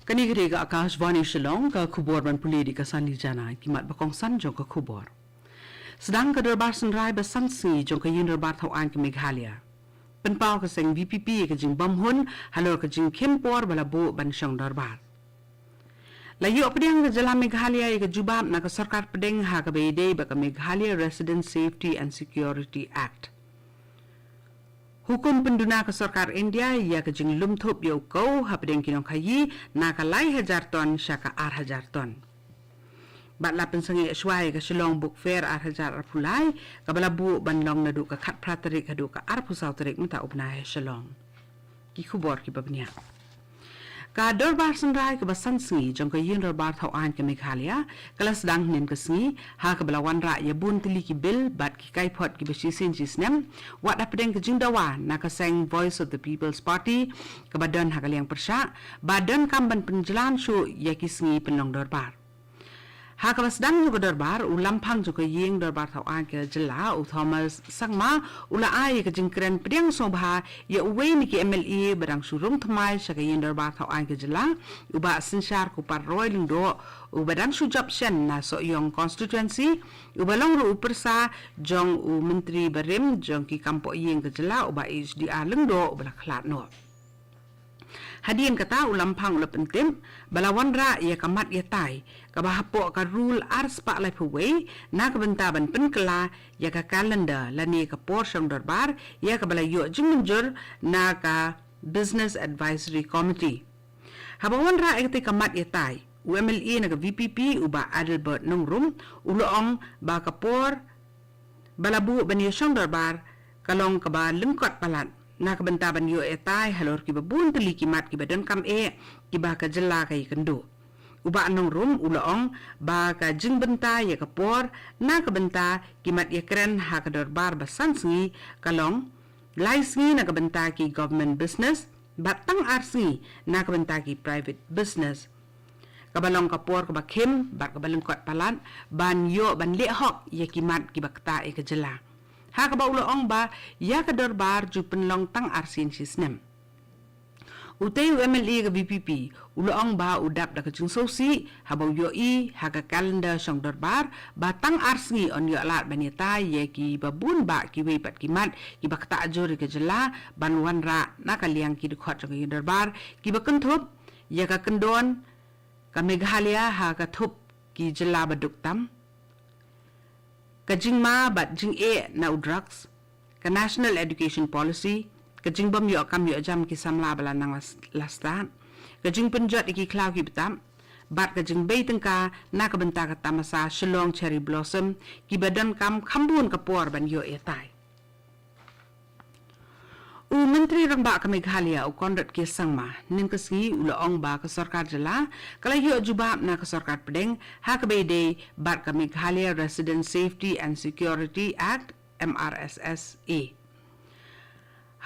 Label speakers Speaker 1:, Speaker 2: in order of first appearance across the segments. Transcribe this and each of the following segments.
Speaker 1: Kanigre ka Akashvani Shillong ka khubor ban puli di kasani jana kimat bakong san jong ka khubor. Sedang ka darbar senrai basan si jong ka yin darbar thau an ka Meghalaya. Penpau ka seng VPP ka jing bamhun halor ka jing kempor bala bo ban syong darbar. Layu pedang ka jala Meghalaya ka jubab na ka sarkar pedeng ha ka beide ba ka Meghalaya Resident Safety and Security Act. Hukum penduna ke sarkar India ia ke jing lumthup yo kau hapdeng kinong khayi na ka lai 1000 ton syaka 1000 ton. Bat la pensengi swai ke Shillong book fair 1000 arpulai ka balabu banlong nadu ka khat pratarik hadu ka arpusau tarik menta upna Shillong. Ki khubor ki babnia. Ka darbar senrai ke basan singi jong ka yin darbar thau an ke Meghalaya kala sedang nen ke singi ha ka balawan ra ya bun tili ki bil bat ki kai phot ki besi sin jisnem wat apdeng ke jing dawa na ka seng Voice of the People's Party ka badan ha ka liang persya badan kamban penjalan shu ya ki singi penlong darbar ha ka sedang juga darbar ulampang juga ying darbar thau an ke jela u Thomas sangma ula ai ke jing kren pedang sobha ya uwe ni ki MLA barang surung thmai saka ying darbar thau an ke jela uba sinshar ku par roy lindo u badan sujab shen na so yong constituency uba long ru persa jong u menteri barim jong ki kampo ying ke jela uba HDR lindo uba khlat no Hadian kata ulampang ula pentim balawan ra ia kamat ia tai ka bahapo ka rule ars pa lai phuwei na ka bentaban penkela ya ka calendar lani ka portion darbar ya ka balayo jingmenjur na ka business advisory committee habawan ra ikti kamat ia tai UMLA na ka VPP uba Adelbert nongrum uloong ba ka por balabu bani syong darbar kalong ka ba lengkot palat na kabentaban yo etai halor ki babun teli kimat ki badan kam ki ba ka jela kai kendo uba anong rum uloong ba ka jing benta ya kapor na kabenta kimat ya keren ha ka darbar basan singi kalong lai singi na kabenta ki government business batang arsi na kabenta ki private business kabalong kapor ka bakim ba kabalengkot palan ban yo ban le hok ya kimat ki bakta e ka jela ha ka ba uloong ba ya ka darbar ju penlong tang arsin sisnem utay UMLA ka VPP uloong ba udap da ka jing sosi ha ba yo i ha ka calendar syong darbar ba tang arsi on yo lat banita ye ki babun ba ki wei pat kimat ki bakta ajori ka jela ban wanra na ka liang ki dkhot ka darbar ki ba kentup ya ka kendon ka Meghalaya ha ka thup ki jela baduk tam kajing ma bat jing na drugs ka national education policy kajing bam yo kam yo jam ki samla bala nang lastan kajing penjot iki klaw ki betam bat kajing bei tengka na ka benta ka tamasa Shillong cherry blossom ki badan kam khambun ka por ban yo etai u menteri rangba ka Meghalaya u konrat ki sangma nin ka si uloong ba ka sarkar jela kala yo jubab na ka sarkar pedeng ha ka beide bat ka Meghalaya Resident Safety and Security Act MRSSA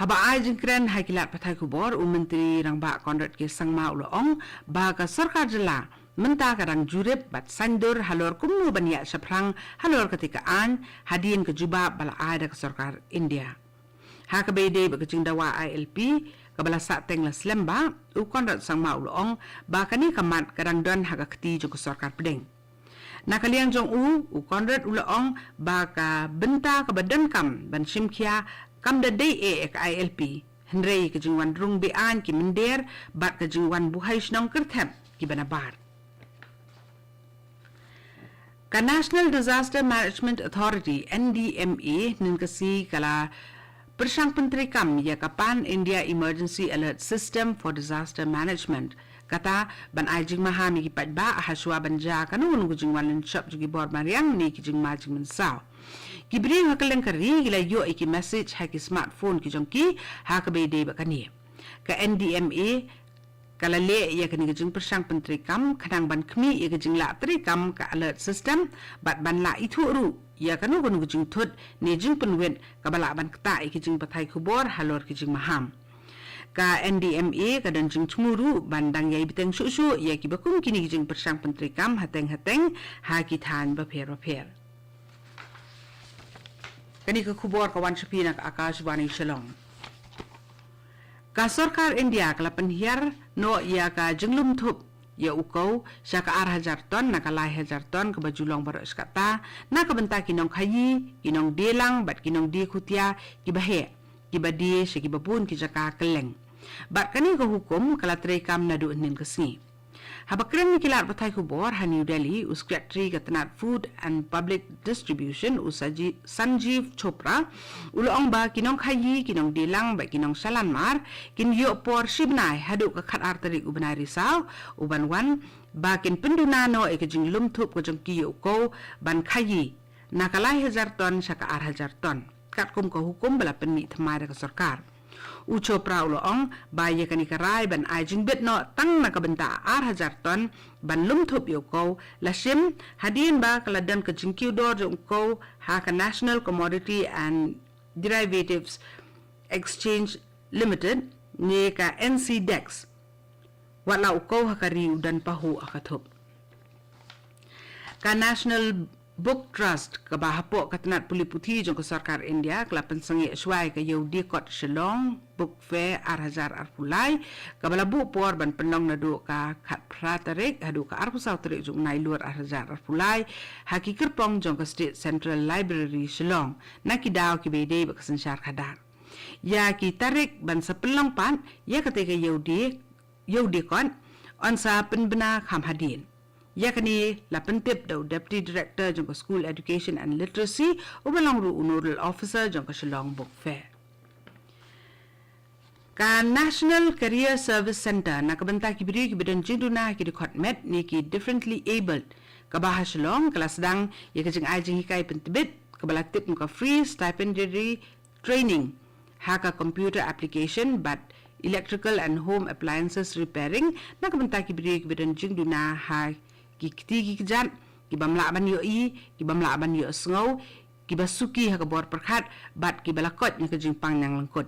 Speaker 1: haba ai jingkren ha kilat pathai kubor u menteri rangba konrat ki sangma uloong ba ka sarkar jela menta karang jurip bat sandur halor kumnu bania saprang halor ketika an hadin ke jubab bala ai da ka sarkar India ha ka beide ba kajing dawa ILP ka bala sa teng la slemba u konrat sang ma uloong ba kani kamat kadang don ha ka kti jo sarkar pedeng na kaliang jong u konrat uloong ba ka benta ka badan kam ban simkhia kam da dei ka ILP henrei kajing wan rung be an ki minder bat kajing wan buhai snong kerthep ki banabar ka National Disaster Management Authority NDMA nin kasi kala Persang Penteri Kam ya kapan India Emergency Alert System for Disaster Management kata ban ajing mahami ki patba haswa banja kanun gujing walin shop jugi bor mariang ni ki jing majing mensaw ki bri hakaleng kari gila yo iki message ha ki smartphone ki jongki ha ka beide ba kani ka NDMA kala le ya kani gujing persang Penteri Kam kanang ban khmi ya gujing la tri kam ka alert system bat ban la itu ru ya kanu kanu jing thut ne jing penwet kabala ban kta ki jing pathai khubor halor ki jing maham ka NDMA ka dan jing chmuru bandang yai biteng su ya ki bakum kini jing persang Penteri Kam hateng ha ki than ba pher kani ka khubor ka wan shapina ka Akashvani Shillong ka sarkar India kala penhiar no ya ka jinglum thup ya ukau syaka 4,000 ton na kalai 1,000 ton ke bajulong baru skata na ke benta kinong khayi kinong delang bat kinong di khutia ki bahe ki badi se ki babun ki jaka keleng bat kani ke hukum kala trekam na du nin kesni habakren ni kilat batai kubor ha New Delhi Secretary Katanat Food and Public Distribution usaji Sanjeev Chopra ulong ba kinong khayi kinong delang ba kinong salanmar kin yo por sibnai hadu ka khat arteri ubanai risau uban wan ba kin pendunano e kejing lumthup ko jong ki yo ko ban khayi nakalai 1,000 ton saka 4,000 ton kat kum ko hukum bala penni thmai ka sarkar Uco praulong baya kani karai ban ajing bet no tang na kabenta 4,000 ton ban lumthup yoko lasim hadin ba kaladan ke jingkiu dor jongko ha ka National Commodity and Derivatives Exchange Limited ne ka NCDEX wala uko hakari udan pahu akathup ka National Book Trust ke bahapo katanat puli puthi jong ke sarkar India kelapan sengi swai ke Yahudi kot Shillong Book Fair 4,000 arpulai ke balabu por ban penong nadu ka khat pratarik hadu ka arpusau terik jong nai luar 4,000 arpulai haki kerpong jong ke State Central Library Shillong naki daw ki bede ba kesensyar kadar ya ki tarik ban sepelong pan ya ketika Yahudi kon onsa penbena kham hadin yakni lapentip do Deputy Director jong School Education and Literacy ubalong ru Nodal Officer jong Shillong Book Fair ka National Career Service Center nakabenta kibiri kibidan jinduna ki dikot met ni ki differently abled ka bahas Shillong kelas sedang ya kejing ajing hikai pentibit kabalatip muka free stipendiary training haka computer application but electrical and home appliances repairing nakabenta kibiri kibidan jinduna ha ki jan ki bamla ban yo ki bamla ban yo sngo ki basuki ha kabor perkhat bat ki balakot ni kejing pang nang lengkot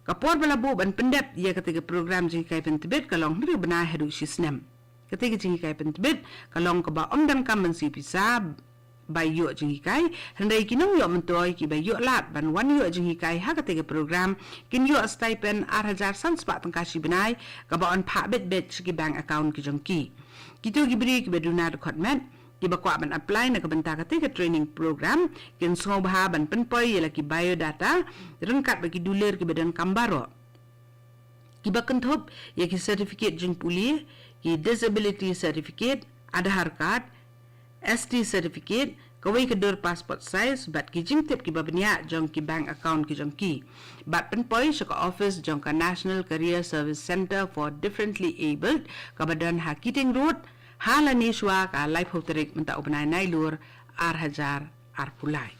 Speaker 1: kapor balabu ban pendep ya ketika program jing kai pentibet kalong ni bena hedu sisnem ketika jing kai pentibet kalong ka ba omdan kam mensi pisa bayo jing kai hendai kinong yo mentoi ki bayo lat ban wan yo jing kai ha ketika program kin yo stipend 4,000 san spa tangkashi benai ka ba on pha bet ki bank account ki jong ki Kita gibri ki beduna rekod met ki bakwa ban apply na kabenta ketika training program kin sngau baha ban penpoi yala ki biodata rengkat bagi duler ki badan kambaro ki bakenthup ya ki certificate jing puli ki disability certificate Aadhaar card ST certificate kawai kedor passport size bat ki jing tip ki babnya jong ki bank account ki jong ki bat penpoi saka office jong ka National Career Service Center for Differently Abled kabadan hakiting road halani shwa ka life hoterik menta ubanai nai lur 4,000 arpulai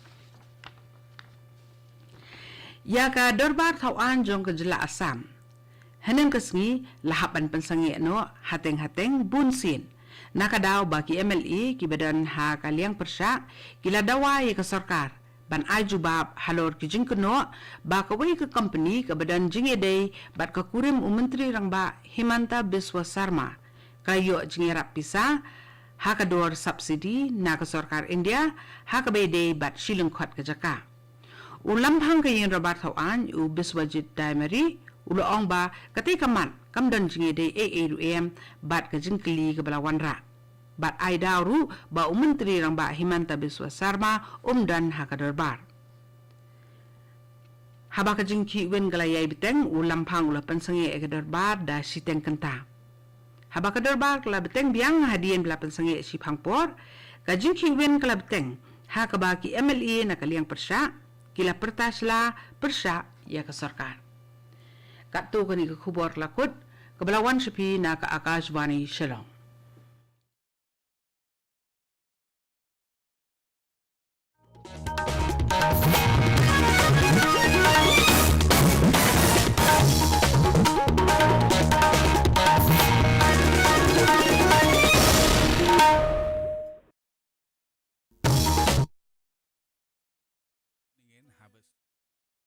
Speaker 1: ya ka dorbar thawan jong ka jela Assam hanem kasngi lahapan pensangi no hateng bunsin nakadaw baki MLE ki badan ha kaliang persya kila dawa ye ka sarkar ban ajubab halor ki jingkno ba kawai ka company ka badan jingedei bat ka kurim menteri rang ba Himanta Biswa Sarma kayo jingerap pisa ha ka dor subsidi na ka sarkar India ha ka bede bat shilling khot ka jaka ulam phang ka yin rabat thawan u Biswajit Diamari uloong ba ketika man kamdan jingedei AAUM bat ka jingkli ka balawanra bat ai dauru ba menteri rang ba Himanta Biswa Sarma dan hakadarbar haba ka jingki wen galayai biteng ulam phang ula pensangiekadarbar da siteng kenta haba ka darbar kala biteng biang hadien bela pensangi si phangpor ka jingki wen kala biteng ha ka ba ki MLA na kaliang persya kila pertasla persya ya ka sarkar kat tu kani ka khubor lakut kebelawan sepi na ka Akashvani Shillong